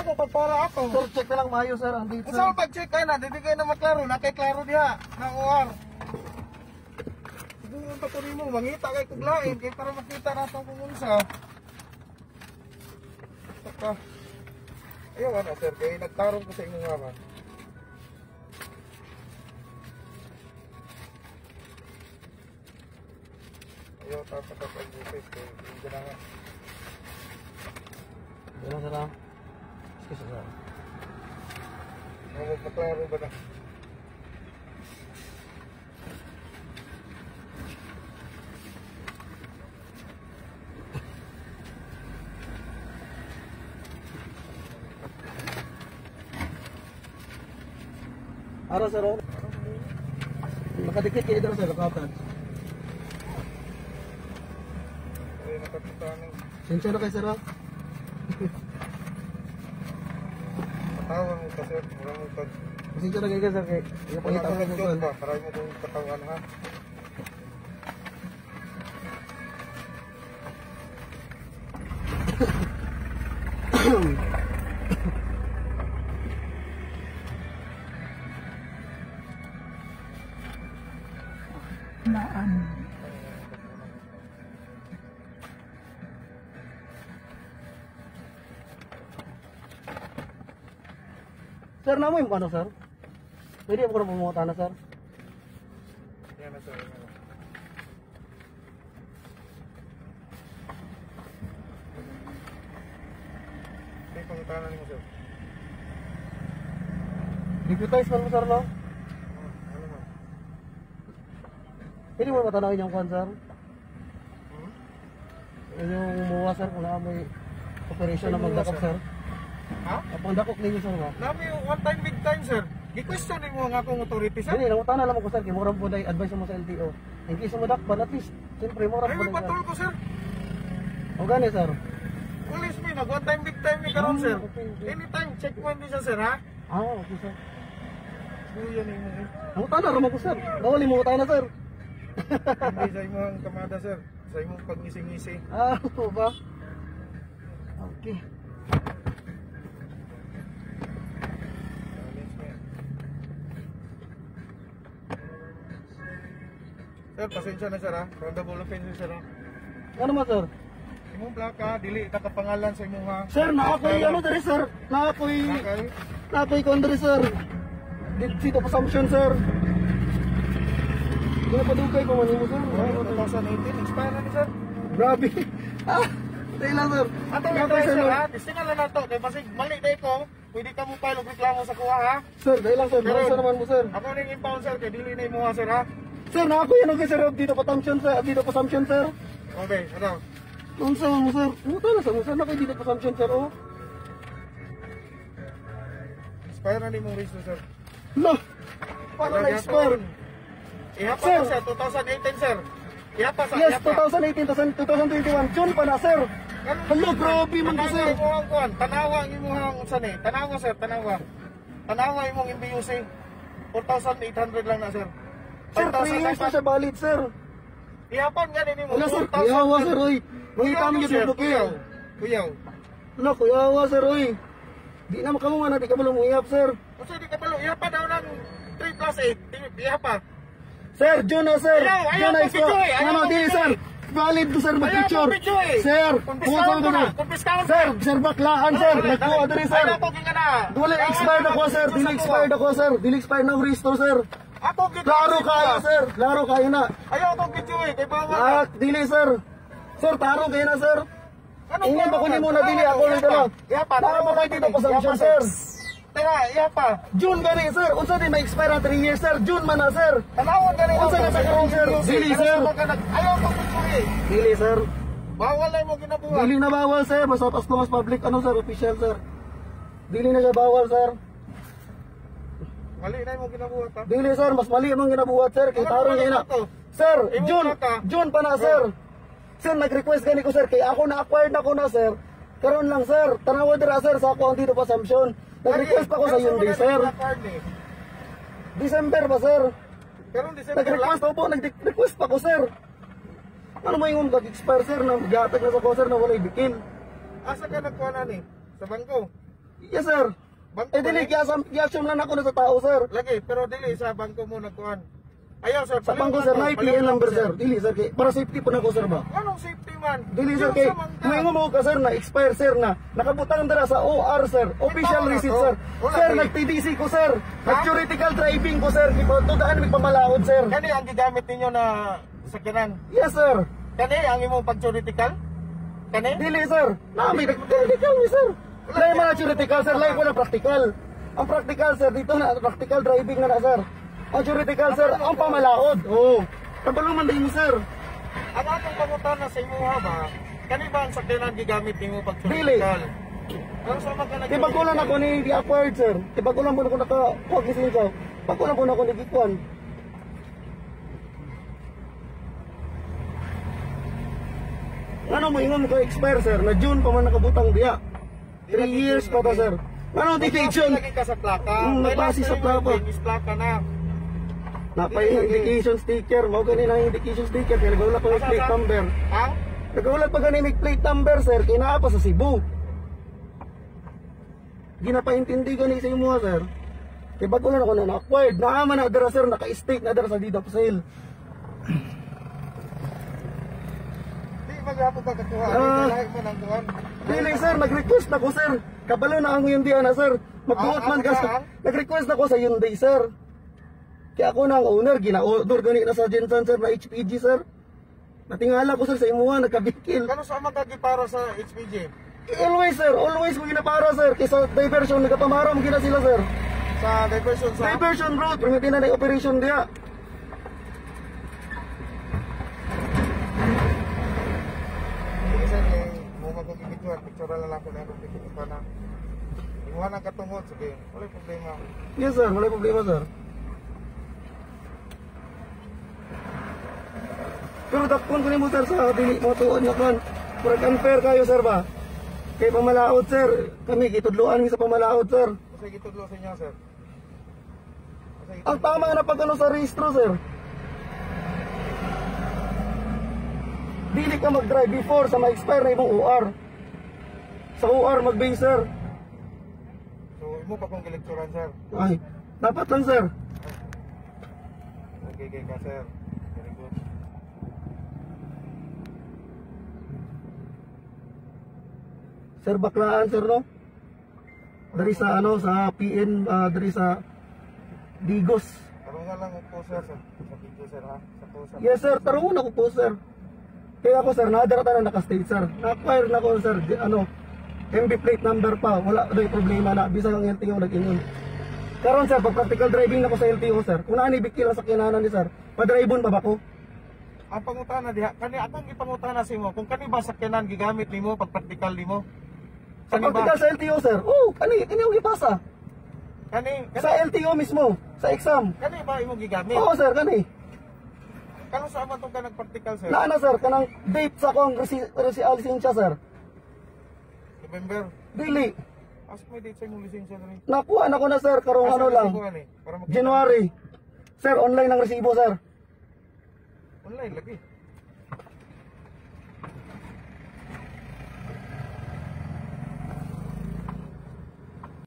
mo pagpara ako. Sir, check na lang mayo sir, ang date sir. Sa pag-check ka na, hindi kayo na maklaro, nakiklaro diha ng OR. Siguro pa ko rin mo, mangita kay kuglain, kaya para makita natin kung unsa. Saka, ayaw na sir, kaya nagtarong ko sa inyong nga. Ayaw tapos ang bukit, hindi na nga. Hindi lang sir ha. Excuse sir. Maklaro ba na? Ara sir, nakadikit kayo dito sir, kapatid. Ay, nakapita ng Sensya na kayo sir ha. katawan mo pa sir, wala mo pag... Sensya na kayo sir, kaya pangita ko joke sir. ba? Paray mo kung katawan ha. Naan. Sir, namoy mo ano sir? Pwede mo ko na pumunta na sir? Yan na sir, yan na. May pangutanan mo sir. Deputize man mo sir no? Ano mo? Pwede mo matanawin yung kwan sir? Yung muwa sir, kung na may operation na magdakop sir. Ha? Apang dakop ninyo sir ba? Nami yung one time big time sir. Gi-question mo nga akong authority sir. Hindi, nangutan na lang ko sir, kaya murang po na advice mo sa LTO. In case mo dakpan, at least, siyempre murang Ay, po may na patrol ko sir. O gani sir? Police me, nag one time big time ni karon sir. Okay. Anytime, checkpoint din siya sir ha. Okay sir. Siguro yan yung mga. Nangutan na naman ko sir. Bawal mo tayo na sir. Hindi sa imo ang kamada sir. Sa imo pagngisi-ngisi. Oo ba? Okay. Sir, pasensya na sir ha. Roundable offense sir ha. Ano mo sir? Imong plaka, dili ita kapangalan sa imong ha. Sir, naakoy ano dali sir? Naakoy Okay. ko dali sir. Seat of assumption sir. Hindi pa dugay ko man mo sir. Oh, 2018, expire na ni sir. Grabe. Dahil lang sir. Ato ito sir ha. Distingan na nato. Kaya basig mali na ko. Pwede ka mo file og reklamo sa kuha ha. Sir, dahil lang sir. Basta naman mo sir. Ako ning impound sir, kaya dili na imo ha sir ha. Sir, naakoy ano kay sir dito pa assumption sir. Dito pa assumption sir. Okay, ano? Kung saan mo sir? Muta na sa mo sir. Nakay dito pa assumption sir oh. Expire na ni mong reason sir. No. Paano na-expire? Ihapa Sir. na sir, 2018 sir. Ihapa sa Yes, ihapa. 2018, 2021. June pa na sir. Hello, grabe man ko sir. Tanawa ang kuwan. Tanawa ang imuhang sani. Tanawa sir, tanawa. Tanawa imong MBUC. 4,800 lang na sir. Sir, 3 years na siya valid sir. Ihapan nga nini mo. Wala sir, kuyawa sir oy. Mangita mo yung duplukiyaw. Kuyaw. Ano, kuyawa sir oy. Di na makamunga na, di ka balong uyap sir. Kasi di ka palo, ihapa daw ng 3 plus 8. Ihapa. Sir, June na sir. Ayaw June na mo video eh. Ayaw Ano, mo di video sir. eh. Valid to sir, Ayaw mag-picture. mo video eh. Sir, Kumpiskawan ko na. sir. Kumpiskawan ko Sir, na. sir, baklaan sir. Nagkuha dali sir. Ayaw po ka na. Dili expired ako sir. Dili expired ako sir. Dili expired na restore sir. Ako video. Klaro kayo sir. Klaro kayo na. Ayaw po video eh. Kaya bawal na. Dili sir. Sir, taro kayo na sir. Ingin ba kunin mo na dili ako lang dala. Ihapa. Para mo kayo dito pasensyon sir. Tira, ihapa. June gani sir. Unsa di may expire ang 3 years sir. June man na sir. Tanawan ka rin. Unsa na sa karon sir? Dili sir. Ayaw po video eh. Dili sir. Bawal na mo ginabuhat. Dili na bawal sir. Basta as long as public ano sir, official sir. Dili na siya bawal sir. Mali na mo ginabuhat ha. Dili sir, mas mali ang ginabuhat sir. Kay tarong kayo na. Sir, June pa na sir. Sir, nag-request gani ko sir. Kay ako na-acquired na ko na sir. Karon lang sir. Tanawa dira sir sa ako ang dito pa assumption. Nag-request pa ko sa Hyundai sir. December ba sir? Pero December lang. Nag-request ako po. Nag-request pa ko sir. Ano mo yung mag-expire sir na gatag na sa ko sir na wala'y bikin? Asa ka nagkuha na ni? Sa bangko? Yes, sir. Bangko Eh, dili, ba gi-assume lang ako na sa tao, sir. lagi, pero dili sa bangko mo nagkuhan. Ayaw sir, Sa bangko, sir, na PN number, sir. Dili, sir, kay, para safety po na ko, sir ba? Anong safety man? Dili, sir, kay, may mo ka, sir, na expire, sir, na nakabutang dara sa OR, sir. Official tama na receipt, to. sir. Wala, Sir, eh. nag-TDC ko, sir. Nag-theoretical driving ko, sir. Tudaan may pamalaod, sir. Kani ang gigamit ninyo na sakyanan. Yes, sir. Kani ang imong pag-theoretical? Kani? Dili, sir. Nami, nag-theoretical, sir. Lain man ang theoretical, sir. Lain ko na practical. Ang practical, sir, dito na, practical driving na, sir. Ang theoretical, sir, ang pamalaod. Oo. Kabalo man din, sir. Ang atong pangutana sa imo ba? Kani ba ang sakyanan gigamit nimo pag Dili. theoretical? Ano sa mga Tibagulan ako ni di acquired, sir. Tibagulan mo na ako naka-kuha gising ko. Bagulan mo na ako ni Gikuan. Ano mo ingon mo ka expire, sir? Na June pa man nakabutang diya. 3 years pa to, sir. Ano indication? Lagi ka sa plaka. Nabasi sa plaka. Is plaka na. Napay indication sticker. Mao gani na indication sticker. Kaya nagawala ko yung plate number. Ha? Nagawala pa gani may plate number, sir. Kaya naa pa sa Cebu. Ginapaintindi gani sa imo, sir. Kaya bagulan ako na na-acquired. Naaman na dara, sir. Naka-state na dara sa deed of sale. Di maghapon ka katuha. Lahi mo nang kuhan. Dili, sir, nag-request ako, sir. Kabalo na ang Hyundai na, sir. Magbuot man ka, sir. Nag-request ako sa Hyundai, sir. Kaya ako na ang owner, gina-order gani na sa Jensen, sir, na HPG, sir. Natingala ko, sir, sa imuha, nagkabikil. Kano sa magagi para sa HPG? Always, sir, always mo ginapara, sir. Kaysa diversion, nagkapamara mo gina sila, sir. Sa diversion sa... Diversion route, permitin na na operation diya. Sige sir, mo magpipicture. Picture lang ako na akong pipicture pa na. Imuha ng katungod. Sige, wala problema. Yes, sir, wala problema, sir. Pero dakpon ko ni mo, sir, sa dili mo tuon na kan. Purag unfair kayo, sir, ba? Kay pamalaod, sir. Kami gitudloan sa pamalaod, sir. Kasi gitudlo sa inyo sir. Kasi Ang tama na pag ano sa registro, sir. Dili ka mag-drive before sa ma-expire na imong OR. Sa OR mag-base, sir. So, imo pa kong kilekturan sir. Ay, dapat lang, sir. Okay ka sir. Very good. Sir, baklaan, sir, no? Dari sa ano, sa PN, dari sa Digos. Tarungan lang po sir sa video sir ha. Sa po sir. Yes, sir, tarungan ako po, sir. Kaya ako, sir, nadarata na naka-state, sir. Na-acquire na ako, sir, ano, MB plate number pa. Wala do'y problema na. Bisa ang LTO nag-ingon. Karon, sir, pag practical driving na ko sa LTO, sir, kung naan ibigkil sa kinanan ni sir, pa-drive-on pa ba ko? Ang pangutana diha, kani akong ipangutana sa imo, kung kani ba sakyanan gigamit nimo pag practical nimo? Sa Kani ba? practical sa LTO, sir, kani ang ipasa. Kani Sa LTO mismo, sa exam. kani ba imo gigamit? Oo, sir, kani. Kano sa aman tong ka nag-practical sir? Naana, sir, kanang date sa akong lisensya, sir. November. Dili. As may date sa imong lisensya diri. Nakuha na ko na, sir, karong ano lang. Para makita. January. Sir, online ang resibo, sir. Online lagi.